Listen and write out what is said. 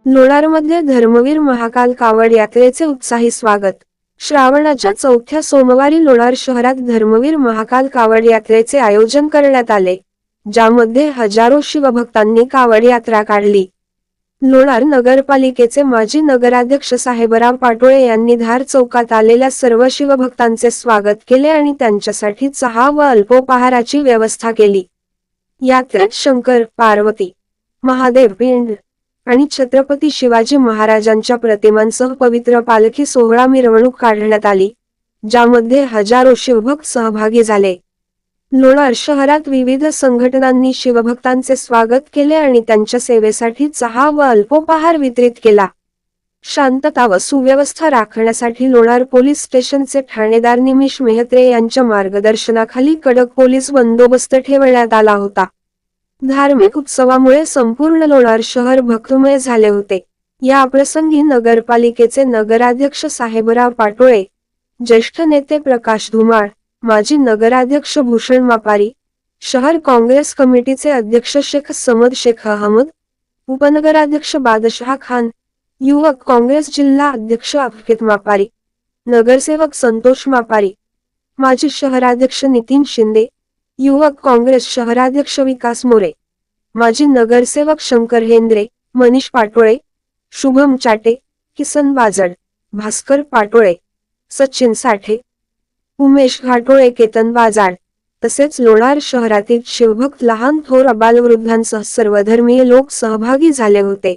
लोणारमध्ये धर्मवीर महाकाल कावड यात्रेचे उत्साही स्वागत। श्रावणाच्या चौथ्या सोमवारी लोणार शहरात धर्मवीर महाकाल कावड यात्रेचे आयोजन करण्यात आले, ज्यामध्ये हजारो शिवभक्तांनी कावड यात्रा काढली। लोणार नगरपालिकेचे माजी नगराध्यक्ष साहेबराव पाटोळे यांनी धार चौकात आलेल्या सर्व शिवभक्तांचे स्वागत केले आणि त्यांच्यासाठी चहा व अल्पोपहाराची व्यवस्था केली। यात्रेत शंकर, पार्वती, महादेव पिंड आणि छत्रपती शिवाजी महाराजांच्या प्रतिमांसह पवित्र पालखी सोहळा मिरवणूक काढण्यात आली, ज्यामध्ये हजारो शिवभक्त सहभागी झाले। लोणार शहरात विविध संघटनांनी शिवभक्तांचे स्वागत केले आणि त्यांच्या सेवेसाठी चहा व अल्पोपहार वितरित केला। शांतता व सुव्यवस्था राखण्यासाठी लोणार पोलीस स्टेशनचे ठाणेदार निमिष मेहत्रे यांच्या मार्गदर्शनाखाली कडक पोलीस बंदोबस्त ठेवण्यात आला होता। धार्मिक उत्सवामुळे संपूर्ण लोणार शहर भक्तिमय झाले होते। या प्रसंगी नगरपालिकेचे नगराध्यक्ष साहेबराव पाटोळे, ज्येष्ठ नेते प्रकाश धुमाळ, माजी नगराध्यक्ष भूषण मापारी, शहर काँग्रेस कमिटीचे अध्यक्ष शेख समद शेख अहमद, उपनगराध्यक्ष बादशाह खान, युवक काँग्रेस जिल्हा अध्यक्ष अफकेत मापारी, नगरसेवक संतोष मापारी, माजी शहराध्यक्ष नितीन शिंदे, युवक काँग्रेस शहराध्यक्ष विकास मोरे, माजी नगरसेवक शंकर हेंद्रे, मनीष पाटोळे, शुभम चाटे, किसन बाजड, भास्कर पाटोळे, सचिन साठे, उमेश घाटोळे, केतन बाजाड, तसेच लोणार शहरातील शिवभक्त लहान थोर अबालवृद्धांसह सर्वधर्मीय लोक सहभागी झाले होते।